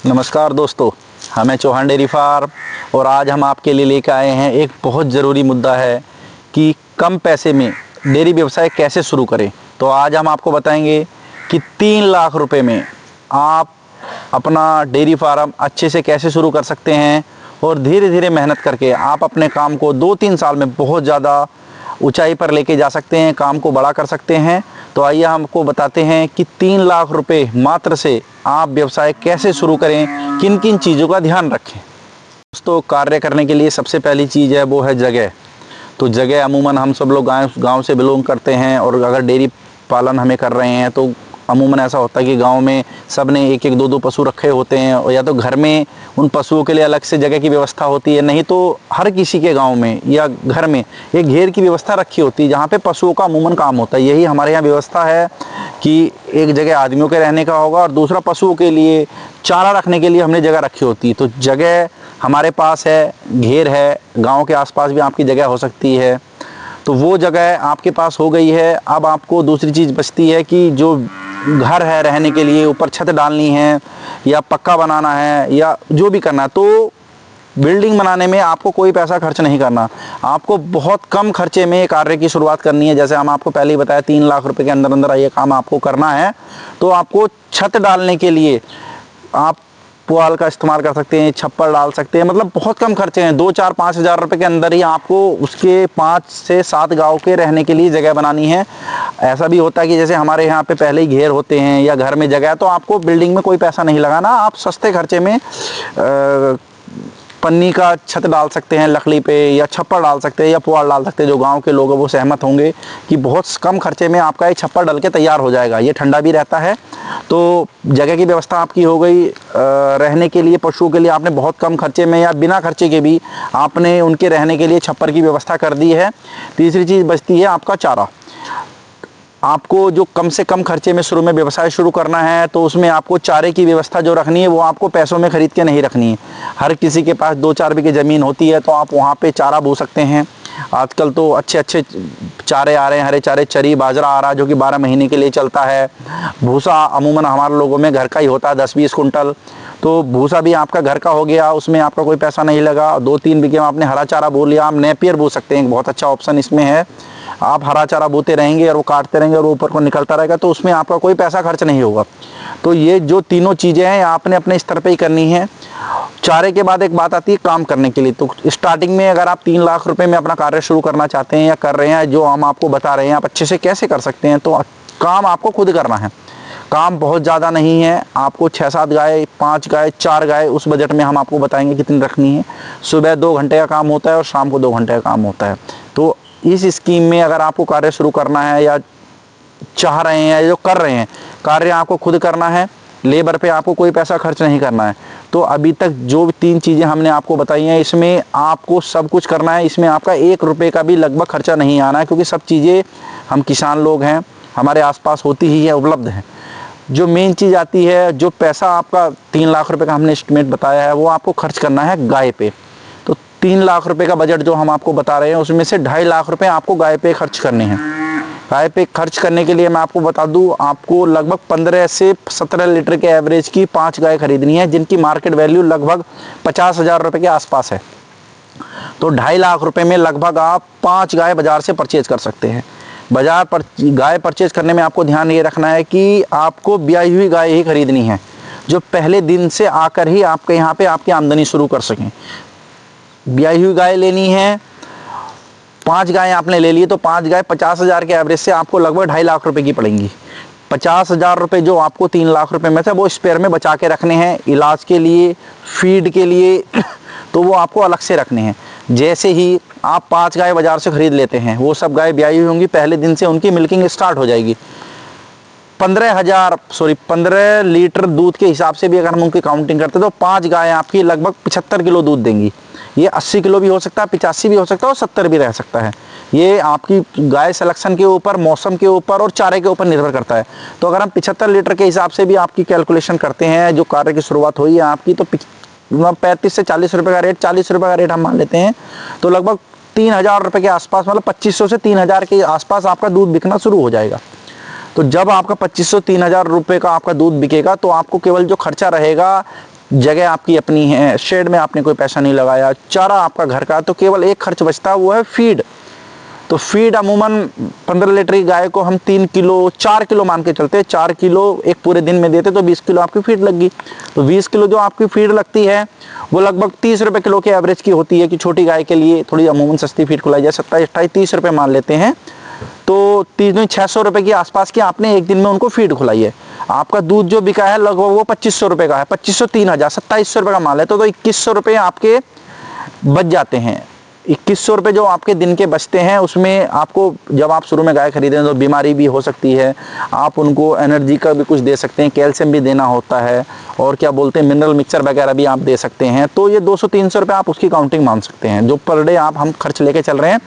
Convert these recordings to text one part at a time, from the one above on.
नमस्कार दोस्तों, हम हैं चौहान डेयरी फार्म और आज हम आपके लिए लेकर आए हैं एक बहुत ज़रूरी मुद्दा है कि कम पैसे में डेयरी व्यवसाय कैसे शुरू करें। तो आज हम आपको बताएंगे कि 3 लाख रुपए में आप अपना डेयरी फार्म अच्छे से कैसे शुरू कर सकते हैं और धीरे धीरे मेहनत करके आप अपने काम को 2-3 साल में बहुत ज़्यादा ऊंचाई पर लेके जा सकते हैं, काम को बड़ा कर सकते हैं। तो आइए हमको बताते हैं कि 3 लाख रुपए मात्र से आप व्यवसाय कैसे शुरू करें, किन किन चीज़ों का ध्यान रखें। दोस्तों, कार्य करने के लिए सबसे पहली चीज़ है वो है जगह। तो जगह अमूमन हम सब लोग गांव से बिलोंग करते हैं और अगर डेयरी पालन हमें कर रहे हैं तो अमूमन ऐसा होता है कि गांव में सब ने एक एक दो दो पशु रखे होते हैं और या तो घर में उन पशुओं के लिए अलग से जगह की व्यवस्था होती है, नहीं तो हर किसी के गांव में या घर में एक घेर की व्यवस्था रखी होती है जहां पे पशुओं का अमूमन काम होता है। यही हमारे यहाँ व्यवस्था है कि एक जगह आदमियों के रहने का होगा और दूसरा पशुओं के लिए चारा रखने के लिए हमने जगह रखी होती है। तो जगह हमारे पास है, घेर है, गाँव के आसपास भी आपकी जगह हो सकती है। तो वो जगह आपके पास हो गई है। अब आपको दूसरी चीज़ बचती है कि जो घर है रहने के लिए, ऊपर छत डालनी है या पक्का बनाना है या जो भी करना है, तो बिल्डिंग बनाने में आपको कोई पैसा खर्च नहीं करना। आपको बहुत कम खर्चे में कार्य की शुरुआत करनी है। जैसे हम आपको पहले ही बताया 3 लाख रुपए के अंदर अंदर ये काम आपको करना है। तो आपको छत डालने के लिए आप पुआल का इस्तेमाल कर सकते हैं, छप्पर डाल सकते हैं, मतलब बहुत कम खर्चे हैं। 2-4-5 हज़ार रुपये के अंदर ही आपको उसके 5 से 7 गाँव के रहने के लिए जगह बनानी है। ऐसा भी होता है कि जैसे हमारे यहाँ पे पहले ही घेर होते हैं या घर में जगह है तो आपको बिल्डिंग में कोई पैसा नहीं लगाना, आप सस्ते खर्चे में पन्नी का छत डाल सकते हैं लकड़ी पे, या छप्पर डाल सकते हैं या पुआल डाल सकते हैं। जो गांव के लोग हैं वो सहमत होंगे कि बहुत कम खर्चे में आपका एक छप्पर डल के तैयार हो जाएगा। ये ठंडा भी रहता है। तो जगह की व्यवस्था आपकी हो गई। रहने के लिए पशुओं के लिए आपने बहुत कम खर्चे में या बिना खर्चे के भी आपने उनके रहने के लिए छप्पर की व्यवस्था कर दी है। तीसरी चीज़ बचती है आपका चारा। आपको जो कम से कम खर्चे में शुरू में व्यवसाय शुरू करना है तो उसमें आपको चारे की व्यवस्था जो रखनी है वो आपको पैसों में खरीद के नहीं रखनी है। हर किसी के पास 2-4 बीघे ज़मीन होती है तो आप वहाँ पे चारा बो सकते हैं। आजकल तो अच्छे अच्छे चारे आ रहे हैं, हरे चारे, चरी बाजरा आ रहा है जो कि 12 महीने के लिए चलता है। भूसा अमूमन हमारे लोगों में घर का ही होता है, 10-20 कुंटल। तो भूसा भी आपका घर का हो गया, उसमें आपका कोई पैसा नहीं लगा। 2-3 बीघे में आपने हरा चारा बो लिया। आप नेपियर बो सकते हैं, बहुत अच्छा ऑप्शन इसमें है। आप हरा चारा बोते रहेंगे और वो काटते रहेंगे और वो ऊपर को निकलता रहेगा, तो उसमें आपका कोई पैसा खर्च नहीं होगा। तो ये जो तीनों चीज़ें हैं आपने अपने स्तर पे ही करनी है। चारे के बाद एक बात आती है काम करने के लिए। तो स्टार्टिंग में अगर आप 3 लाख रुपए में अपना कार्य शुरू करना चाहते हैं या कर रहे हैं, जो हम आपको बता रहे हैं आप अच्छे से कैसे कर सकते हैं, तो काम आपको खुद करना है। काम बहुत ज़्यादा नहीं है। आपको 6-7 गाय, 5 गाय, 4 गाय, उस बजट में हम आपको बताएंगे कितनी रखनी है। सुबह 2 घंटे का काम होता है और शाम को 2 घंटे का काम होता है। तो इस स्कीम में अगर आपको कार्य शुरू करना है या चाह रहे हैं या जो कर रहे हैं, कार्य आपको खुद करना है, लेबर पे आपको कोई पैसा खर्च नहीं करना है। तो अभी तक जो 3 चीज़ें हमने आपको बताई हैं इसमें आपको सब कुछ करना है। इसमें आपका 1 रुपये का भी लगभग खर्चा नहीं आना है, क्योंकि सब चीज़ें हम किसान लोग हैं, हमारे आसपास होती ही है, उपलब्ध है। जो मेन चीज़ आती है, जो पैसा आपका 3 लाख रुपए का हमने एस्टिमेट बताया है वो आपको खर्च करना है गाय पे। तो 3 लाख रुपए का बजट जो हम आपको बता रहे हैं उसमें से 2.5 लाख रुपए आपको गाय पे खर्च करने हैं। गाय पे खर्च करने के लिए मैं आपको बता दूं, आपको लगभग 15 से 17 लीटर के एवरेज की 5 गाय खरीदनी है, जिनकी मार्केट वैल्यू लगभग 50 हज़ार रुपये के आसपास है। तो 2.5 लाख रुपए में लगभग आप 5 गाय बाजार से परचेज कर सकते हैं। बाजार पर गाय परचेज करने में आपको ध्यान ये रखना है कि आपको ब्याई हुई गाय ही खरीदनी है, जो पहले दिन से आकर ही आपके यहाँ पे आपकी आमदनी शुरू कर सकें। ब्याई हुई गाय लेनी है। 5 गाय आपने ले ली तो 5 गाय 50 हज़ार के एवरेज से आपको लगभग 2.5 लाख रुपए की पड़ेंगी। 50 हज़ार रुपये जो आपको 3 लाख रुपए में से वो स्पेयर में बचा के रखने हैं, इलाज के लिए, फीड के लिए तो वो आपको अलग से रखने हैं। जैसे ही आप 5 गाय बाजार से खरीद लेते हैं, वो सब गाय ब्याई हुई होंगी, पहले दिन से उनकी मिल्किंग स्टार्ट हो जाएगी। 15 लीटर दूध के हिसाब से भी अगर हम उनकी काउंटिंग करते हैं तो 5 गाय आपकी लगभग 75 किलो दूध देंगी। ये 80 किलो भी हो सकता है, 85 भी हो सकता है और 70 भी रह सकता है। ये आपकी गाय सिलेक्शन के ऊपर, मौसम के ऊपर और चारे के ऊपर निर्भर करता है। तो अगर हम 75 लीटर के हिसाब से भी आपकी कैलकुलेशन करते हैं, जो कार्य की शुरुआत हुई है आपकी, तो 35 से 40 रुपये का रेट, 40 रुपये का रेट हम मान लेते हैं, तो लगभग 3,000 रुपये के आसपास, मतलब 2500 से 3,000 के आसपास आपका दूध बिकना शुरू हो जाएगा। तो जब आपका 2500-3,000 रुपये का आपका दूध बिकेगा तो आपको केवल जो खर्चा रहेगा जगह आपकी अपनी है, शेड में आपने कोई पैसा नहीं लगाया, चारा आपका घर का, तो केवल एक खर्च बचता है, वो है फीड। तो फीड अमूमन 15 लीटर की गाय को हम 3 किलो 4 किलो मान के चलते हैं, 4 किलो एक पूरे दिन में देते तो 20 किलो आपकी फीड लग गई। तो 20 किलो जो आपकी फीड लगती है वो लगभग 30 रुपये किलो के एवरेज की होती है, कि छोटी गाय के लिए थोड़ी अमूमन सस्ती फीड खिलाई जाए, 27, 28, 30 रुपये मान लेते हैं। तो 600 रुपये के आसपास की आपने एक दिन में उनको फीड खुलाई है। आपका दूध जो बिका है लगभग वो 2500 रुपये का है, 2500 3000, 2700 रुपये का माल है, तो 2100 रुपये आपके बच जाते हैं। 2100 रुपये जो आपके दिन के बचते हैं, उसमें आपको जब आप शुरू में गाय खरीदें तो बीमारी भी हो सकती है, आप उनको एनर्जी का भी कुछ दे सकते हैं, कैल्शियम भी देना होता है, और क्या बोलते हैं मिनरल मिक्सचर वगैरह भी आप दे सकते हैं। तो ये 200-300 रुपये आप उसकी काउंटिंग मान सकते हैं, जो पर डे हम खर्च लेके चल रहे हैं।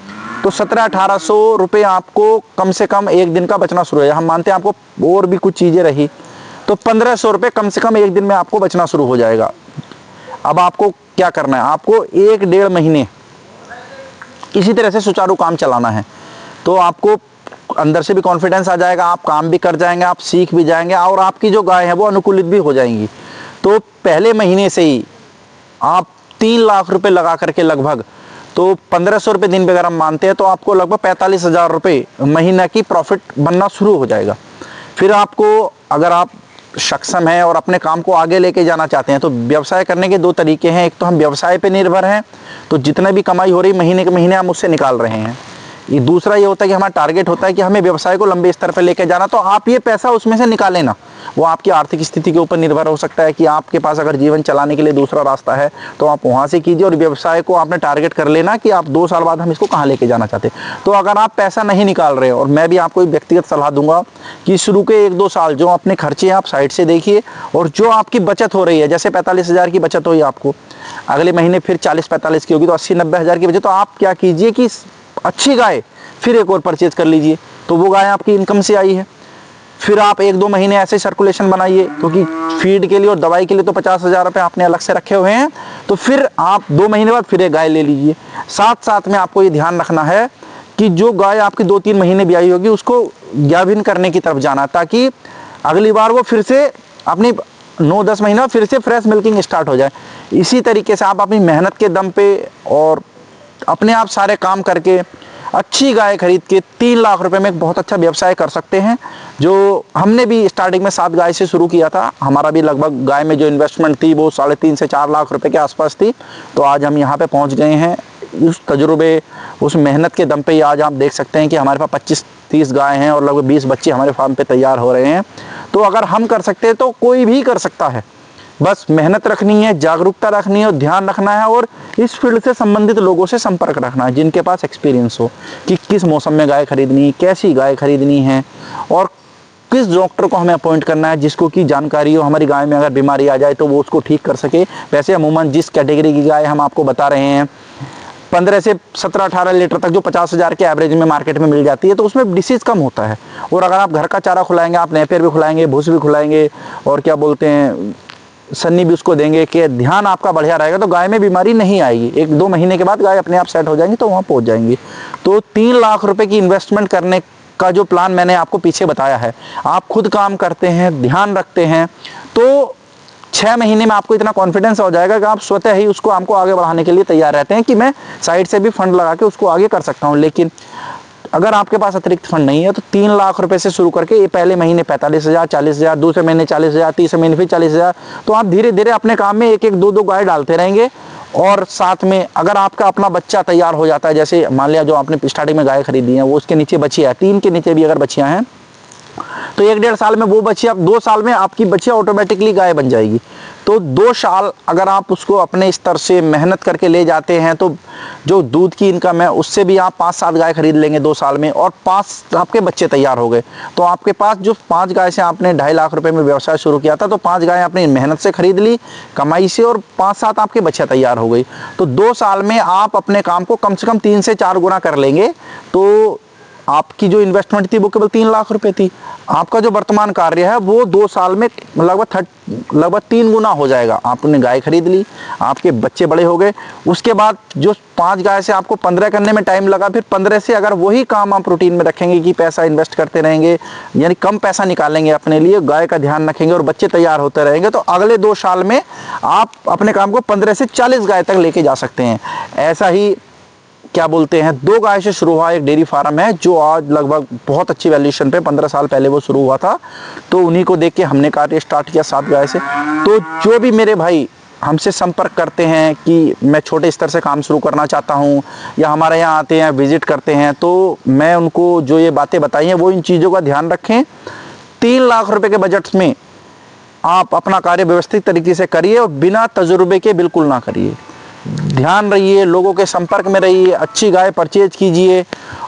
तो 1700-1800 रुपये आपको कम से कम एक दिन का बचना शुरू है। हम मानते हैं आपको और भी कुछ चीज़ें रही तो 1500 रुपये कम से कम एक दिन में आपको बचना शुरू हो जाएगा। अब आपको क्या करना है, आपको 1-1.5 महीने इसी तरह से सुचारू काम चलाना है, तो आपको अंदर से भी कॉन्फिडेंस आ जाएगा, आप काम भी कर जाएंगे, आप सीख भी जाएंगे, और आपकी जो गाय है वो अनुकूलित भी हो जाएंगी। तो पहले महीने से ही आप 3 लाख रुपए लगा करके लगभग, तो 1500 रुपये दिन पे अगर हम मानते हैं तो आपको लगभग 45,000 रुपये महीना की प्रॉफिट बनना शुरू हो जाएगा। फिर आपको, अगर आप सक्षम हैं और अपने काम को आगे लेके जाना चाहते हैं, तो व्यवसाय करने के 2 तरीके हैं। एक तो हम व्यवसाय पे निर्भर हैं, तो जितना भी कमाई हो रही महीने के महीने हम उससे निकाल रहे हैं। ये दूसरा ये होता है कि हमारा टारगेट होता है कि हमें व्यवसाय को लंबे स्तर पर लेके जाना, तो आप ये पैसा उसमें से निकालें ना। वो आपकी आर्थिक स्थिति के ऊपर निर्भर हो सकता है कि आपके पास अगर जीवन चलाने के लिए दूसरा रास्ता है तो आप वहाँ से कीजिए, और व्यवसाय को आपने टारगेट कर लेना कि आप 2 साल बाद हम इसको कहाँ लेके जाना चाहते हैं। तो अगर आप पैसा नहीं निकाल रहे हो, और मैं भी आपको एक व्यक्तिगत सलाह दूंगा कि शुरू के 1-2 साल जो अपने खर्चे आप साइड से देखिए, और जो आपकी बचत हो रही है, जैसे 45,000 की बचत हुई आपको, अगले महीने फिर 40-45 की होगी, तो 80-90 हज़ार की बचत। तो आप क्या कीजिए कि अच्छी गाय फिर एक और परचेज कर लीजिए, तो वो गाय आपकी इनकम से आई है। फिर आप 1-2 महीने ऐसे सर्कुलेशन बनाइए, क्योंकि फीड के लिए और दवाई के लिए तो 50,000 रुपये आपने अलग से रखे हुए हैं। तो फिर आप 2 महीने बाद फिर एक गाय ले लीजिए। साथ साथ में आपको ये ध्यान रखना है कि जो गाय आपकी 2-3 महीने ब्याई होगी उसको गाभिन करने की तरफ जाना, ताकि अगली बार वो फिर से अपनी 9-10 महीना फिर से फ्रेश मिल्किंग स्टार्ट हो जाए। इसी तरीके से आप अपनी मेहनत के दम पे और अपने आप सारे काम करके अच्छी गाय खरीद के 3 लाख रुपए में एक बहुत अच्छा व्यवसाय कर सकते हैं। जो हमने भी स्टार्टिंग में 7 गाय से शुरू किया था, हमारा भी लगभग गाय में जो इन्वेस्टमेंट थी वो 3.5 से 4 लाख रुपए के आसपास थी। तो आज हम यहाँ पे पहुँच गए हैं। उस तजुर्बे, उस मेहनत के दम पे ही आज आप देख सकते हैं कि हमारे पास 25-30 गाय हैं और लगभग 20 बच्चे हमारे फार्म पे तैयार हो रहे हैं। तो अगर हम कर सकते हैं तो कोई भी कर सकता है। बस मेहनत रखनी है, जागरूकता रखनी है और ध्यान रखना है, और इस फील्ड से संबंधित लोगों से संपर्क रखना है जिनके पास एक्सपीरियंस हो कि किस मौसम में गाय खरीदनी, कैसी गाय खरीदनी है, और किस डॉक्टर को हमें अपॉइंट करना है जिसको की जानकारी हो, हमारी गाय में अगर बीमारी आ जाए तो वो उसको ठीक कर सके। वैसे अमूमन जिस कैटेगरी की गाय हम आपको बता रहे हैं, 15 से 17-18 लीटर तक जो 50,000 के एवरेज में मार्केट में मिल जाती है, तो उसमें डिसीज कम होता है। और अगर आप घर का चारा खुलाएंगे, आप नेपियर भी खुलाएंगे, भूस भी खुलाएंगे, और क्या बोलते हैं सन्नी भी उसको देंगे, कि ध्यान आपका बढ़िया रहेगा, तो गाय में बीमारी नहीं आएगी। 1-2 महीने के बाद गाय अपने आप सेट हो जाएंगी, तो वहाँ पहुँच जाएंगी। तो 3 लाख रुपए की इन्वेस्टमेंट करने का जो प्लान मैंने आपको पीछे बताया है, आप खुद काम करते हैं, ध्यान रखते हैं, तो 6 महीने में आपको इतना कॉन्फिडेंस हो जाएगा कि आप स्वतः ही उसको हमको आगे बढ़ाने के लिए तैयार रहते हैं कि मैं साइड से भी फंड लगा के उसको आगे कर सकता हूँ। लेकिन अगर आपके पास अतिरिक्त फंड नहीं है तो 3 लाख रुपए से शुरू करके ये पहले महीने 45,000, 40,000, दूसरे महीने 40,000, तीसरे महीने फिर 40,000, तो आप धीरे धीरे अपने काम में 1-1, 2-2 गाय डालते रहेंगे। और साथ में अगर आपका अपना बच्चा तैयार हो जाता है, जैसे मान लिया जो आपने स्टार्टिंग में गाय खरीदी है वो उसके नीचे बच्चियाँ है, 3 के नीचे भी अगर बच्चियाँ हैं, तो 1-1.5 साल में वो बच्चियाँ, 2 साल में आपकी बच्चियाँ ऑटोमेटिकली गाय बन जाएगी। तो 2 साल अगर आप उसको अपने स्तर से मेहनत करके ले जाते हैं, तो जो दूध की इनकम है उससे भी आप 5-7 गाय खरीद लेंगे 2 साल में, और 5 आपके बच्चे तैयार हो गए। तो आपके पास जो 5 गाय से आपने 2.5 लाख रुपए में व्यवसाय शुरू किया था, तो 5 गाय आपने मेहनत से खरीद ली, कमाई से, और 5-7 आपके बच्चे तैयार हो गई। तो 2 साल में आप अपने काम को कम से कम 3 से 4 गुना कर लेंगे। तो आपकी जो इन्वेस्टमेंट थी वो केवल 3 लाख रुपए थी। आपका जो वर्तमान कार्य है वो 2 साल में लगभग 3 गुना हो जाएगा। आपने गाय खरीद ली, आपके बच्चे बड़े हो गए, उसके बाद जो 5 गाय से आपको 15 करने में टाइम लगा, फिर 15 से अगर वही काम आप रूटीन में रखेंगे कि पैसा इन्वेस्ट करते रहेंगे, यानी कम पैसा निकालेंगे अपने लिए, गाय का ध्यान रखेंगे और बच्चे तैयार होते रहेंगे, तो अगले 2 साल में आप अपने काम को 15 से 40 गाय तक लेके जा सकते हैं। ऐसा ही क्या बोलते हैं 2 गाय से शुरू हुआ एक डेयरी फार्म है जो आज लगभग बहुत अच्छी वैल्यूएशन पे 15 साल पहले वो शुरू हुआ था, तो उन्हीं को देख के हमने कार्य स्टार्ट किया 7 गाय से। तो जो भी मेरे भाई हमसे संपर्क करते हैं कि मैं छोटे स्तर से काम शुरू करना चाहता हूं, या हमारे यहाँ आते हैं विजिट करते हैं, तो मैं उनको जो ये बातें बताई हैं वो इन चीज़ों का ध्यान रखें। 3 लाख रुपए के बजट में आप अपना कार्य व्यवस्थित तरीके से करिए और बिना तजुर्बे के बिल्कुल ना करिए। ध्यान रहिए, लोगों के संपर्क में रहिए, अच्छी गाय परचेज कीजिए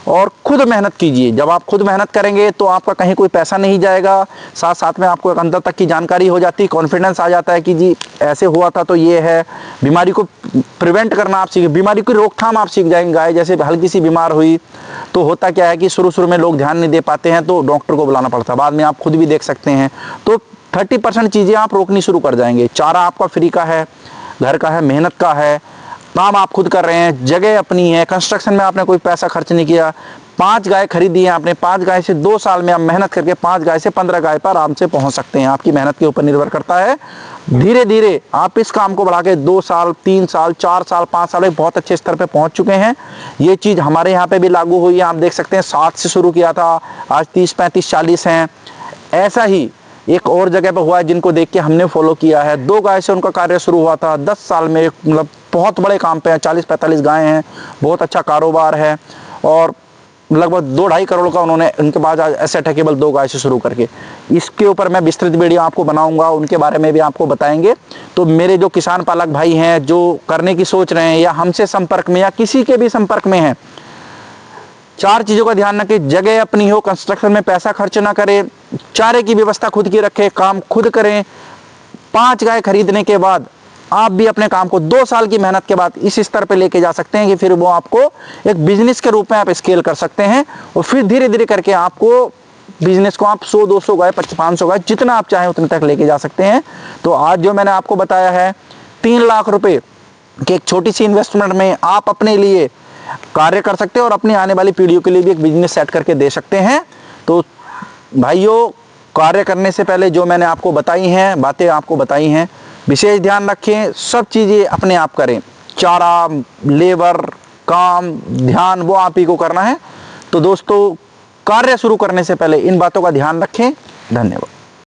और खुद मेहनत कीजिए। जब आप खुद मेहनत करेंगे तो आपका कहीं कोई पैसा नहीं जाएगा, साथ साथ में आपको एक अंदर तक की जानकारी हो जाती है, कॉन्फिडेंस आ जाता है कि जी ऐसे हुआ था तो ये है। बीमारी को प्रिवेंट करना आप सीख, बीमारी की रोकथाम आप सीख जाएंगे। गाय जैसे हल्की सी बीमार हुई तो होता क्या है कि शुरू में लोग ध्यान नहीं दे पाते हैं तो डॉक्टर को बुलाना पड़ता है, बाद में आप खुद भी देख सकते हैं। तो 30% चीज़ें आप रोकनी शुरू कर जाएंगे। चारा आपका फ्री का है, घर का है, मेहनत का है, काम आप खुद कर रहे हैं, जगह अपनी है, कंस्ट्रक्शन में आपने कोई पैसा खर्च नहीं किया। 5 गाय खरीदी है आपने, 5 गाय से 2 साल में आप मेहनत करके 5 गाय से 15 गाय पर आराम से पहुंच सकते हैं। आपकी मेहनत के ऊपर निर्भर करता है। धीरे धीरे आप इस काम को बढ़ा के 2 साल, 3 साल, 4 साल, 5 साल एक बहुत अच्छे स्तर पे पहुंच चुके हैं। ये चीज़ हमारे यहाँ पे भी लागू हुई है। आप देख सकते हैं 7 से शुरू किया था, आज 30, 35, 40 हैं। ऐसा ही एक और जगह पर हुआ है जिनको देख के हमने फॉलो किया है। 2 गाय से उनका कार्य शुरू हुआ था, 10 साल में मतलब बहुत बड़े काम पे है, 40-45 गायें हैं, बहुत अच्छा कारोबार है और लगभग 2-2.5 करोड़ का उन्होंने, उनके बाद एसेट है केवल 2 गाय से शुरू करके। इसके ऊपर मैं विस्तृत वीडियो आपको बनाऊंगा, उनके बारे में भी आपको बताएंगे। तो मेरे जो किसान पालक भाई हैं जो करने की सोच रहे हैं या हमसे संपर्क में या किसी के भी संपर्क में हैं, 4 चीज़ों का ध्यान रखें। जगह अपनी हो, कंस्ट्रक्शन में पैसा खर्च ना करें, चारे की व्यवस्था खुद की रखें, काम खुद करें। 5 गाय खरीदने के बाद आप भी अपने काम को 2 साल की मेहनत के बाद इस स्तर पे लेके जा सकते हैं कि फिर वो आपको एक बिजनेस के रूप में आप स्केल कर सकते हैं और फिर धीरे धीरे करके आपको बिजनेस को आप 100-200 गाय, 500 गाय, जितना आप चाहें उतने तक लेके जा सकते हैं। तो आज जो मैंने आपको बताया है 3 लाख रुपए की एक छोटी सी इन्वेस्टमेंट में आप अपने लिए कार्य कर सकते हैं और अपनी आने वाली पीढ़ियों के लिए भी एक बिजनेस सेट करके दे सकते हैं। तो भाइयों, कार्य करने से पहले जो मैंने आपको बताई हैं बातें आपको बताई हैं, विशेष ध्यान रखें, सब चीज़ें अपने आप करें। चारा, लेबर, काम, ध्यान वो आप ही को करना है। तो दोस्तों, कार्य शुरू करने से पहले इन बातों का ध्यान रखें। धन्यवाद।